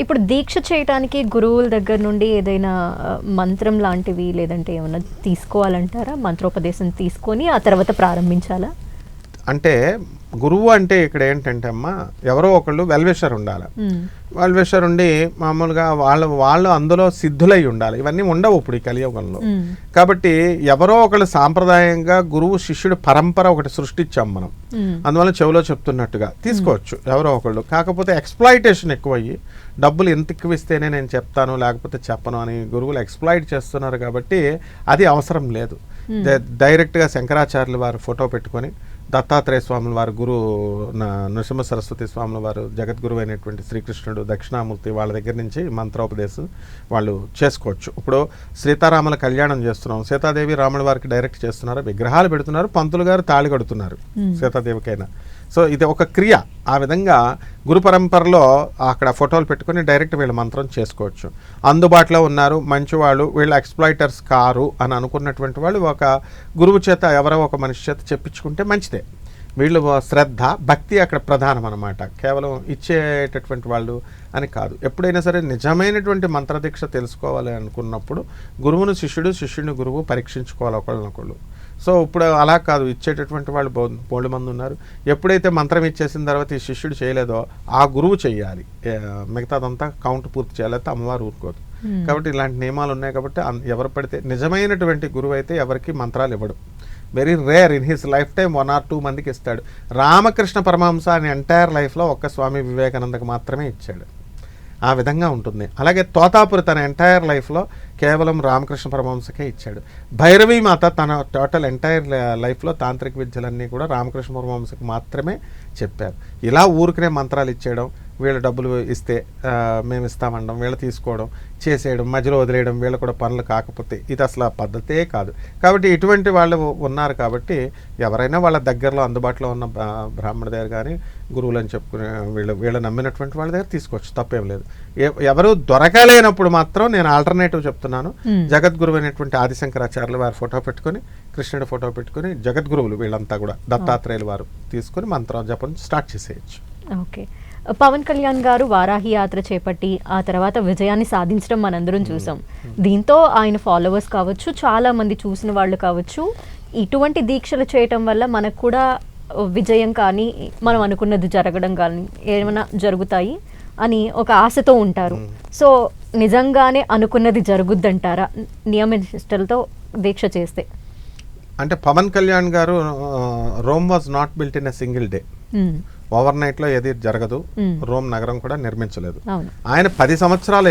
ఇప్పుడు దీక్ష చేయడానికి గురువుల దగ్గర నుండి ఏదైనా మంత్రం లాంటివి లేదంటే ఏమైనా తీసుకోవాలంటారా? మంత్రోపదేశం తీసుకొని ఆ తర్వాత ప్రారంభించాలా? అంటే గురువు అంటే ఇక్కడ ఏంటంటే అమ్మ, ఎవరో ఒకళ్ళు వెల్విషర్ ఉండాలి. వెల్విషర్ ఉండి మామూలుగా వాళ్ళు అందులో సిద్ధులై ఉండాలి. ఇవన్నీ ఉండవు ఇప్పుడు ఈ కలియుగంలో. కాబట్టి ఎవరో ఒకళ్ళు సాంప్రదాయంగా గురువు శిష్యుడు పరంపర ఒకటి సృష్టించాం మనం. అందువల్ల చెవిలో చెప్తున్నట్టుగా తీసుకోవచ్చు ఎవరో ఒకళ్ళు. కాకపోతే ఎక్స్ప్లాయిటేషన్ ఎక్కువయ్యి డబ్బులు ఎంత ఎక్కువ ఇస్తేనే నేను చెప్తాను లేకపోతే చెప్పను అని గురువులు ఎక్స్ప్లాయిట్ చేస్తున్నారు. కాబట్టి అది అవసరం లేదు. డైరెక్ట్గా శంకరాచార్యులు వారు ఫోటో పెట్టుకొని, దత్తాత్రేయ స్వాముల వారు గురు నృసింహ సరస్వతి స్వాముల వారు జగద్గురు అయినటువంటి శ్రీకృష్ణుడు దక్షిణామూర్తి వాళ్ళ దగ్గర నుంచి మంత్రోపదేశం వాళ్ళు చేసుకోవచ్చు. ఇప్పుడు సీతారాముల కళ్యాణం చేస్తున్నాం, సీతాదేవి రాముల వారికి డైరెక్ట్ చేస్తున్నారు, విగ్రహాలు పెడుతున్నారు, పంతులు గారు తాళి కడుతున్నారు సీతాదేవికైనా. సో ఇది ఒక క్రియ. ఆ విధంగా గురు పరంపరలో అక్కడ ఫోటోలు పెట్టుకొని డైరెక్ట్ వీళ్ళు మంత్రం చేసుకోవచ్చు. అందుబాటులో ఉన్నారు మంచివాళ్ళు, వీళ్ళు ఎక్స్ప్లాయిటర్స్ కారు అని అనుకున్నటువంటి వాళ్ళు ఒక గురువు చేత ఎవరో ఒక మనిషి చేత చెప్పించుకుంటే మంచిదే. వీళ్ళు శ్రద్ధ భక్తి అక్కడ ప్రధానం అన్నమాట. కేవలం ఇచ్చేటటువంటి వాళ్ళు అని కాదు. ఎప్పుడైనా సరే నిజమైనటువంటి మంత్రదీక్ష తెలుసుకోవాలి అనుకున్నప్పుడు గురువును శిష్యుడు, శిష్యుడిని గురువు పరీక్షించుకోవాలి ఒకళ్ళనొకళ్ళు. సో ఇప్పుడు అలా కాదు, ఇచ్చేటటువంటి వాళ్ళు బోల్డ్ మంది ఉన్నారు. ఎప్పుడైతే మంత్రం ఇచ్చేసిన తర్వాత ఈ శిష్యుడు చేయలేదో ఆ గురువు చేయాలి, మిగతాదంతా కౌంట్ పూర్తి చేయాలంటే అమ్మవారు ఊరుకోదు. కాబట్టి ఇలాంటి నియమాలు ఉన్నాయి. కాబట్టి ఎవరు పడితే నిజమైనటువంటి గురువు అయితే ఎవరికి మంత్రాలు ఇవ్వడు. Very rare in his life time 1 or 2 మందికి ఇస్తాడు. రామకృష్ణ పరమహంస అని ఎంటైర్ లైఫ్లో ఒక్క స్వామి వివేకానందకి మాత్రమే ఇచ్చాడు. ఆ విధంగా ఉంటుంది. అలాగే తోతాపురి తన ఎంటైర్ లైఫ్లో కేవలం రామకృష్ణ పరమహంసకే ఇచ్చాడు. భైరవీ మాత తన టోటల్ ఎంటైర్ లైఫ్లో తాంత్రిక విద్యలన్నీ కూడా రామకృష్ణ పరమహంసకి మాత్రమే చెప్పారు. ఇలా ఊరికనే మంత్రాలు ఇచ్చేయడం, వీళ్ళు డబ్బులు ఇస్తే మేము ఇస్తామనడం, వీళ్ళు తీసుకోవడం, చేసేయడం, మధ్యలో వదిలేయడం, వీళ్ళు కూడా పనులు కాకపోతే ఇది అసలు పద్ధతే కాదు. కాబట్టి ఇటువంటి వాళ్ళు ఉన్నారు. కాబట్టి ఎవరైనా వాళ్ళ దగ్గరలో అందుబాటులో ఉన్న బ్రాహ్మణ దగ్గర కానీ గురువులు అని చెప్పుకునే వీళ్ళు నమ్మినటువంటి వాళ్ళ దగ్గర తీసుకోవచ్చు, తప్పేం లేదు. ఎవరు దొరకలేనప్పుడు మాత్రం నేను ఆల్టర్నేటివ్ చెప్తున్నాను. జగద్గురువు అయినటువంటి ఆదిశంకరాచార్యులు వారి ఫోటో పెట్టుకొని, కృష్ణుడి ఫోటో పెట్టుకొని, జగద్గురువులు వీళ్ళంతా కూడా దత్తాత్రేయులు వారు తీసుకొని మంత్రం జపం స్టార్ట్ చేసేయచ్చు. ఓకే. పవన్ కళ్యాణ్ గారు వారాహి యాత్ర చేపట్టి ఆ తర్వాత విజయాన్ని సాధించడం మనందరం చూసాం. దీంతో ఆయన ఫాలోవర్స్ కావచ్చు, చాలా మంది చూసిన వాళ్ళు కావచ్చు, ఇటువంటి దీక్షలు చేయటం వల్ల మనకు కూడా విజయం కానీ మనం అనుకున్నది జరగడం కానీ ఏమైనా జరుగుతాయి అని ఒక ఆశతో ఉంటారు. సో నిజంగానే అనుకున్నది జరుగుద్దంటారా నియమ నిష్టలతో దీక్ష చేస్తే? అంటే పవన్ కళ్యాణ్ గారు Rome was not built in a single day. Over night లో ఏది జరగదు. రోమ్ నగరం కూడా నిర్మించలేదు. ఆయన 10 సంవత్సరాలు